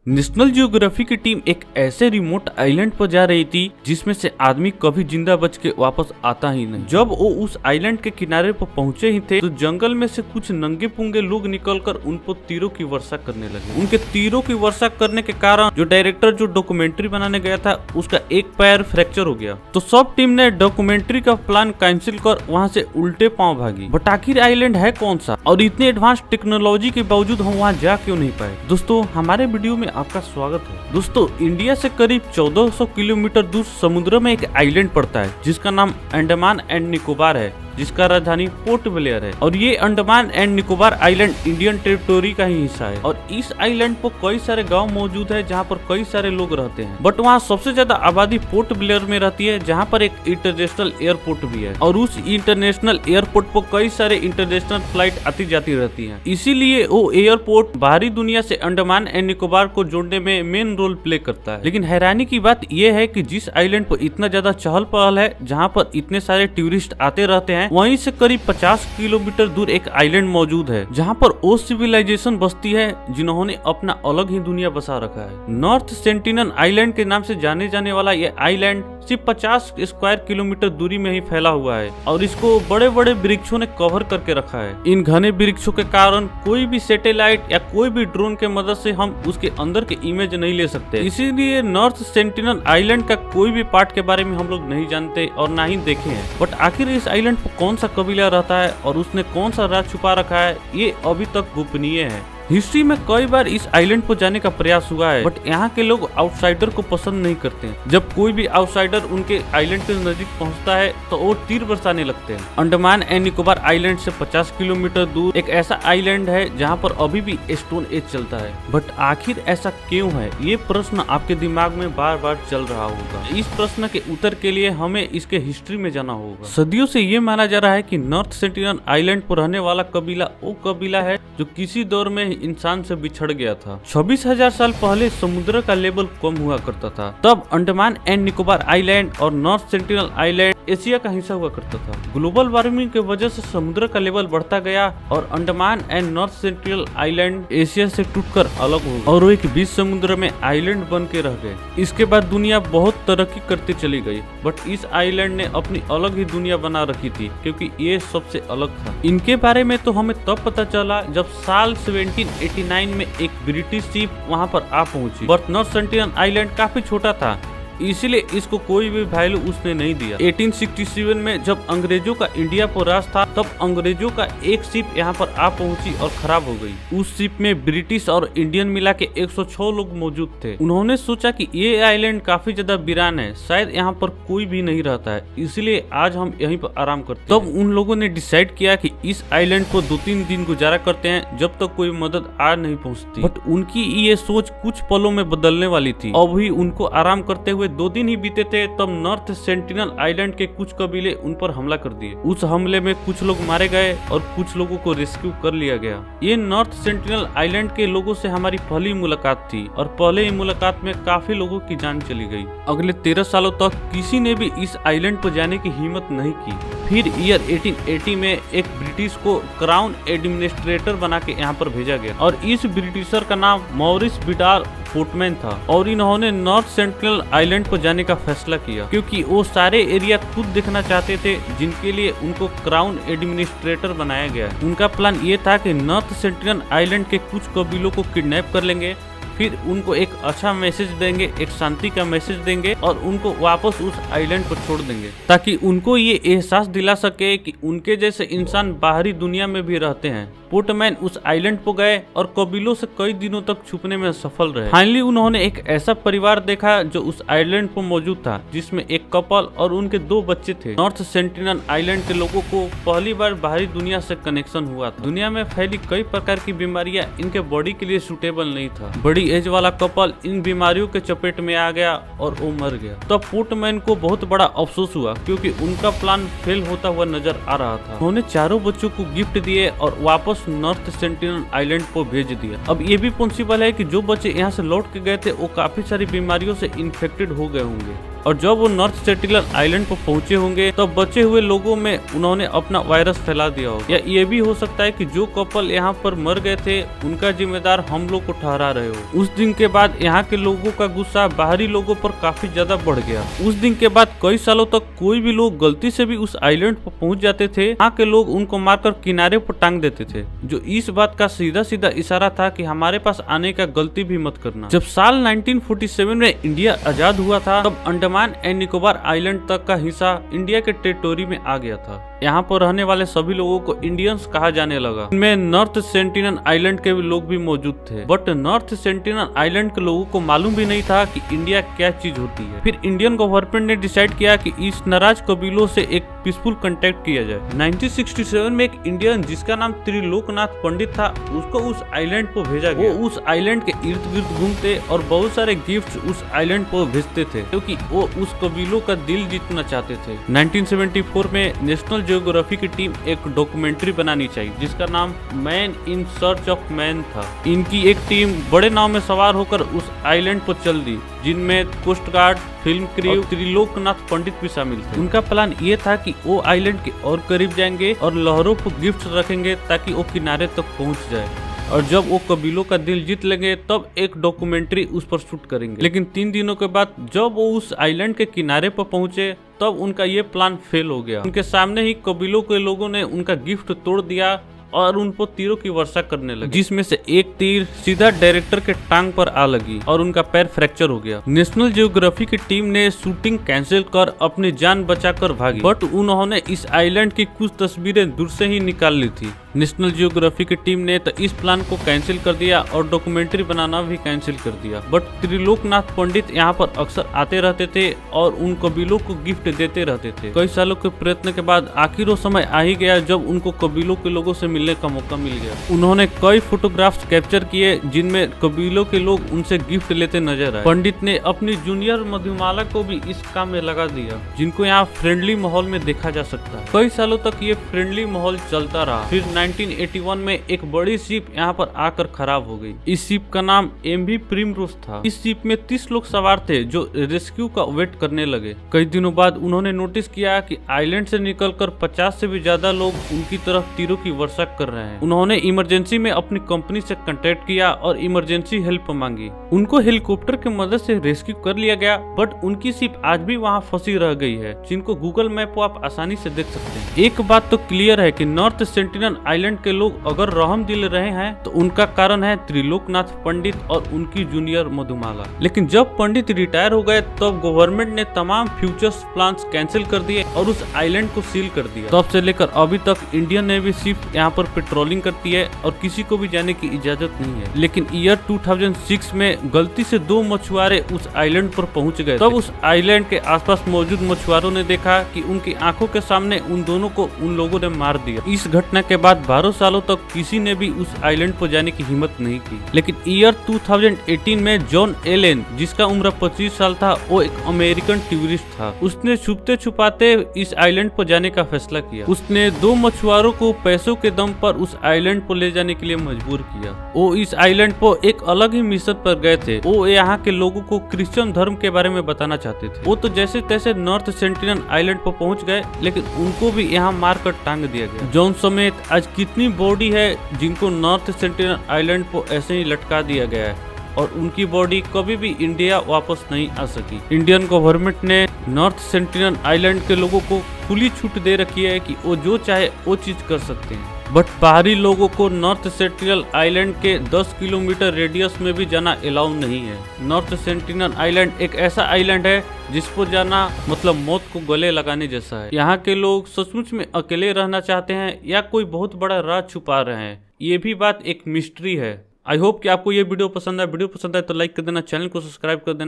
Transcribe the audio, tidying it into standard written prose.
National geography की team एक ऐसे रिमोट आइलैंड पर जा रही थी जिसमें से आदमी कभी जिंदा बच के वापस आता ही नहीं। जब वो उस आइलैंड के किनारे पर पहुंचे ही थे तो जंगल में से कुछ नंगे पुंगे लोग निकलकर उन पर तीरों की वर्षा करने लगे। उनके तीरों की वर्षा करने के कारण जो डायरेक्टर जो डॉक्यूमेंट्री बनाने गया था उसका एक पैर फ्रैक्चर हो गया। तो सब टीम ने डॉक्यूमेंट्री का प्लान कैंसिल कर वहाँ से उल्टे पांव भागी। बट आखिर आइलैंड है कौन सा और इतने एडवांस टेक्नोलॉजी के बावजूद हम वहाँ जा क्यों नहीं पाए। दोस्तों हमारे वीडियो में आपका स्वागत है। दोस्तों इंडिया से करीब 1400 किलोमीटर दूर समुद्र में एक आइलैंड पड़ता है जिसका नाम अंडमान एंड निकोबार है, जिसका राजधानी पोर्ट ब्लेयर है। और ये Andaman and Nicobar island Indian territory का ही हिस्सा है। और इस आइलैंड पर कई सारे गांव मौजूद है जहां पर कई सारे लोग रहते हैं। बट वहां सबसे ज्यादा आबादी पोर्ट ब्लेयर में रहती है जहां पर एक इंटरनेशनल एयरपोर्ट भी है। और उस इंटरनेशनल एयरपोर्ट पर कई सारे इंटरनेशनल फ्लाइट आती जाती रहती है। इसीलिए वो एयरपोर्ट बाहरी दुनिया से अंडमान एंड निकोबार को जोड़ने में मेन रोल प्ले करता है। लेकिन हैरानी की बात यह है कि जिस आइलैंड पर इतना ज्यादा चहल पहल है, जहाँ पर इतने सारे टूरिस्ट आते रहते हैं, वहीं से करीब 50 किलोमीटर दूर एक आइलैंड मौजूद है जहां पर वो सिविलाइजेशन बसती है जिन्होंने अपना अलग ही दुनिया बसा रखा है। नॉर्थ सेंटिनल आइलैंड के नाम से जाने जाने वाला ये आइलैंड सिर्फ 50 स्क्वायर किलोमीटर दूरी में ही फैला हुआ है और इसको बड़े बड़े वृक्षों ने कवर करके रखा है। इन घने वृक्षों के कारण कोई भी सैटेलाइट या कोई भी ड्रोन के मदद से हम उसके अंदर के इमेज नहीं ले सकते। इसीलिए नॉर्थ सेंटिनल आइलैंड का कोई भी पार्ट के बारे में हम लोग नहीं जानते और ना ही देखे हैं। बट आखिर इस आइलैंड पर कौन सा कबीला रहता है और उसने कौन सा राज छुपा रखा है, ये अभी तक गोपनीय है। हिस्ट्री में कई बार इस आइलैंड पर जाने का प्रयास हुआ है, बट यहाँ के लोग आउटसाइडर को पसंद नहीं करते। जब कोई भी आउटसाइडर उनके आइलैंड के नजदीक पहुँचता है तो वो तीर बरसाने लगते हैं। अंडमान एंड निकोबार आइलैंड से 50 किलोमीटर दूर एक ऐसा आइलैंड है जहाँ पर अभी भी स्टोन एज चलता है। बट आखिर ऐसा क्यों है, ये प्रश्न आपके दिमाग में बार बार चल रहा होगा। इस प्रश्न के उत्तर के लिए हमें इसके हिस्ट्री में जाना होगा। सदियों से ये माना जा रहा है कि नॉर्थ सेंटिनल आइलैंड पर रहने वाला कबीला वो कबीला है जो किसी दौर में इंसान से बिछड़ गया था। 26,000 साल पहले समुद्र का लेवल कम हुआ करता था। तब अंडमान एंड निकोबार आइलैंड और नॉर्थ सेंटिनल आइलैंड एशिया का हिस्सा हुआ करता था। ग्लोबल वार्मिंग की वजह से समुद्र का लेवल बढ़ता गया और Andaman and north sentinel island Asia से टूटकर अलग हो गए और वो एक बीच समुद्र में आइलैंड बन के रह गए। इसके बाद दुनिया बहुत तरक्की करती चली गई, बट इस आइलैंड ने अपनी अलग ही दुनिया बना रखी थी क्योंकि ये सबसे अलग था। इनके बारे में तो हमें तब पता चला जब साल 1789 में एक ब्रिटिश शिप वहां पर आ पहुंची। बट नॉर्थ सेंटिनल आइलैंड काफी छोटा था, इसलिए इसको कोई भी वैल्यू उसने नहीं दिया। 1867 में जब अंग्रेजों का इंडिया पर राज था तब अंग्रेजों का एक शिप यहाँ पर आ पहुंची और खराब हो गई। उस शिप में ब्रिटिश और इंडियन मिला के 106 लोग मौजूद थे। उन्होंने सोचा कि ये आइलैंड काफी ज्यादा वीरान है, शायद यहाँ पर कोई भी नहीं रहता है, इसलिए आज हम यहीं पर आराम करते हैं। तब उन लोगों ने डिसाइड किया कि इस आइलैंड को 2-3 दिन गुजारा करते हैं जब तक कोई मदद आ नहीं पहुँचती। बट उनकी ये सोच कुछ पलों में बदलने वाली थी। अभी उनको आराम करते हुए 2 दिन ही बीते थे तब नॉर्थ सेंटिनल आइलैंड के कुछ कबीले उन पर हमला कर दिए। उस हमले में कुछ लोग मारे गए और कुछ लोगों को रेस्क्यू कर लिया गया। ये नॉर्थ सेंटिनल आइलैंड के लोगों से हमारी पहली मुलाकात थी और पहले ही मुलाकात में काफी लोगों की जान चली गई। अगले 13 सालों तक किसी ने भी इस आइलैंड पर जाने की हिम्मत नहीं की। फिर ईयर 1880 में एक ब्रिटिश को क्राउन एडमिनिस्ट्रेटर बना के यहाँ पर भेजा गया और इस ब्रिटिशर का नाम मॉरिस बिडार फोर्टमैन था। और इन्होंने नॉर्थ सेंटिनल आइलैंड पर जाने का फैसला किया क्योंकि वो सारे एरिया खुद देखना चाहते थे जिनके लिए उनको क्राउन एडमिनिस्ट्रेटर बनाया गया। उनका प्लान ये था कि नॉर्थ सेंटिनल आइलैंड के कुछ कबीलों को किडनैप कर लेंगे, फिर उनको एक अच्छा मैसेज देंगे, एक शांति का मैसेज देंगे और उनको वापस उस आइलैंड पर छोड़ देंगे ताकि उनको ये एहसास दिला सके कि उनके जैसे इंसान बाहरी दुनिया में भी रहते हैं। पोर्टमैन उस आइलैंड पर गए और कबीलों से कई दिनों तक छुपने में सफल रहे। फाइनली उन्होंने एक ऐसा परिवार देखा जो उस आइलैंड पर मौजूद था जिसमें एक कपल और उनके 2 बच्चे थे। नॉर्थ सेंटिनल आइलैंड के लोगों को पहली बार बाहरी दुनिया से कनेक्शन हुआ था। दुनिया में फैली कई प्रकार की बीमारियां इनके बॉडी के लिए सूटेबल नहीं था। बड़ी एज वाला कपल इन बीमारियों के चपेट में आ गया और वो मर गया। तब पोर्टमैन को बहुत बड़ा अफसोस हुआ क्योंकि उनका प्लान फेल होता हुआ नजर आ रहा था। उन्होंने चारों बच्चों को गिफ्ट दिए और वापस नॉर्थ सेंटिनल आइलैंड को भेज दिया। अब ये भी पॉसिबल है कि जो बच्चे यहाँ से लौट के गए थे वो काफी सारी बीमारियों से इन्फेक्टेड हो गए होंगे और जब वो नॉर्थ सेंटिनल आइलैंड पर पहुंचे होंगे तब बचे हुए लोगों में उन्होंने अपना वायरस फैला दिया होगा। या ये भी हो सकता है कि जो कपल यहाँ पर मर गए थे उनका जिम्मेदार हम लोग को ठहरा रहे हो। उस दिन के बाद यहाँ के लोगों का गुस्सा बाहरी लोगों पर काफी ज्यादा बढ़ गया। उस दिन के बाद कई सालों तक कोई भी लोग गलती से भी उस आइलैंड पर पहुंच जाते थे, यहाँ के लोग उनको मारकर किनारे पर टांग देते थे, जो इस बात का सीधा सीधा इशारा था कि हमारे पास आने का गलती भी मत करना। जब साल 1947 में इंडिया आजाद हुआ था तब अंडमान एंड निकोबार आइलैंड तक का हिस्सा इंडिया के टेरिटोरी में आ गया था। यहाँ पर रहने वाले सभी लोगों को इंडियंस कहा जाने लगा। इनमें नॉर्थ सेंटिनल आइलैंड के भी लोग भी मौजूद थे, बट नॉर्थ सेंटिनल आइलैंड के लोगों को मालूम भी नहीं था कि इंडिया क्या चीज होती है। फिर इंडियन गवर्नमेंट ने डिसाइड किया कि इस नाराज कबीलों से एक पीसफुल कांटेक्ट किया जाए। 1967 में एक इंडियन जिसका नाम त्रिलोकनाथ पंडित था उसको उस आइलैंड पर भेजा गया। वो उस आइलैंड के इर्द गिर्द घूमते और बहुत सारे गिफ्ट उस आइलैंड पर भेजते थे क्योंकि वो उस कबीलों का दिल जीतना चाहते थे। 1974 में नेशनल जियोग्राफी की टीम एक डॉक्यूमेंट्री बनानी चाहिए जिसका नाम man in search of man था। इनकी एक टीम बड़े नाव में सवार होकर उस आइलैंड पर चल दी, जिनमें coast guard, film crew, Triloknath Pandit भी शामिल थे। उनका प्लान ये था कि वो आइलैंड के और करीब जाएंगे और लहरों पर गिफ्ट रखेंगे ताकि वो किनारे तक पहुंच जाए, और जब वो कबीलों का दिल जीत लेंगे तब एक डॉक्यूमेंट्री उस पर शूट करेंगे। लेकिन 3 दिनों के बाद जब वो उस आइलैंड के किनारे पर पहुंचे तब उनका ये प्लान फेल हो गया। उनके सामने ही कबीलों के लोगों ने उनका गिफ्ट तोड़ दिया और उन पर तीरों की वर्षा करने लगे, जिसमें से एक तीर सीधा डायरेक्टर के टांग पर आ लगी और उनका पैर फ्रैक्चर हो गया। नेशनल जियोग्राफी की टीम ने शूटिंग कैंसिल कर अपनी जान बचाकर भागी, बट उन्होंने इस आइलैंड की कुछ तस्वीरें दूर से ही निकाल ली थी। नेशनल जियोग्राफी की टीम ने तो इस प्लान को कैंसिल कर दिया और डॉक्यूमेंट्री बनाना भी कैंसिल कर दिया। बट त्रिलोकनाथ पंडित यहाँ पर अक्सर आते रहते थे और उन कबीलों को गिफ्ट देते रहते थे। कई सालों के प्रयत्न के बाद आखिर वो समय आ ही गया जब उनको कबीलों के लोगों से मिलने का मौका मिल गया। उन्होंने कई फोटोग्राफ्स कैप्चर किए जिनमें कबीलों के लोग उनसे गिफ्ट लेते नजर आए। पंडित ने अपनी जूनियर मधुमाला को भी इस काम में लगा दिया, जिनको यहाँ फ्रेंडली माहौल में देखा जा सकता है। कई सालों तक ये फ्रेंडली माहौल चलता रहा। फिर 1981 में एक बड़ी शिप यहाँ पर आकर खराब हो गई। इस शिप का नाम MV प्रिमरोज था। इस शिप में 30 लोग सवार थे जो रेस्क्यू का वेट करने लगे। कई दिनों बाद उन्होंने नोटिस किया कि आइलैंड से निकलकर 50 से भी ज्यादा लोग उनकी तरफ तीरों की वर्षा कर रहे हैं। उन्होंने इमरजेंसी में अपनी कंपनी से कांटेक्ट किया और इमरजेंसी हेल्प मांगी। उनको हेलीकॉप्टर की मदद से रेस्क्यू कर लिया गया, बट उनकी शिप आज भी वहाँ फंसी रह गई है, जिनको गूगल मैप पर आप आसानी से देख सकते हैं। एक बात तो क्लियर है कि नॉर्थ सेंटिनल आइलैंड के लोग अगर रहम दिल रहे हैं तो उनका कारण है त्रिलोकनाथ पंडित और उनकी जूनियर मधुमाला। लेकिन जब पंडित रिटायर हो गए तब गवर्नमेंट ने तमाम फ्यूचर्स प्लान्स कैंसिल कर दिए और उस आइलैंड को सील कर दिया। तब से लेकर अभी तक इंडियन नेवी शिप यहाँ पर पेट्रोलिंग करती है और किसी को भी जाने की इजाजत नहीं है। लेकिन ईयर 2006 में गलती से 2 मछुआरे उस आइलैंड पर पहुंच गए। तब उस आइलैंड के आसपास मौजूद मछुआरों ने देखा कि उनकी आंखों के सामने उन दोनों को उन लोगों ने मार दिया। इस घटना के बाद 12 सालों तक किसी ने भी उस आइलैंड पर जाने की हिम्मत नहीं की। लेकिन ईयर 2018 में जॉन एलेन, जिसका उम्र 25 साल था, वो एक अमेरिकन टूरिस्ट था। उसने छुपते छुपाते इस आइलैंड पर जाने का फैसला किया। उसने 2 मछुआरों को पैसों के दम पर उस आइलैंड पर ले जाने के लिए मजबूर किया। वो इस आइलैंड पर एक अलग ही मिशन पर गए थे। वो यहाँ के लोगों को क्रिश्चियन धर्म के बारे में बताना चाहते थे। वो तो जैसे तैसे नॉर्थ सेंटिनल आइलैंड पर पहुंच गए, लेकिन उनको भी यहाँ मारकर टांग दिया गया। जॉन समेत आज कितनी बॉडी है जिनको नॉर्थ सेंटिनल आइलैंड पर ऐसे ही लटका दिया गया है और उनकी बॉडी कभी भी इंडिया वापस नहीं आ सकी। इंडियन गवर्नमेंट ने नॉर्थ सेंटिनल आइलैंड के लोगों को खुली छूट दे रखी है कि वो जो चाहे वो चीज कर सकते हैं, बट बाहरी लोगों को नॉर्थ सेंटिनल आइलैंड के 10 किलोमीटर रेडियस में भी जाना अलाउ नहीं है। नॉर्थ सेंटिनल आइलैंड एक ऐसा आइलैंड है जिस पर जाना मतलब मौत को गले लगाने जैसा है। यहाँ के लोग सचमुच में अकेले रहना चाहते हैं या कोई बहुत बड़ा राज छुपा रहे हैं, ये भी बात एक मिस्ट्री है। आई होप कि आपको ये वीडियो पसंद है। वीडियो पसंद है तो लाइक कर देना, चैनल को सब्सक्राइब कर देना।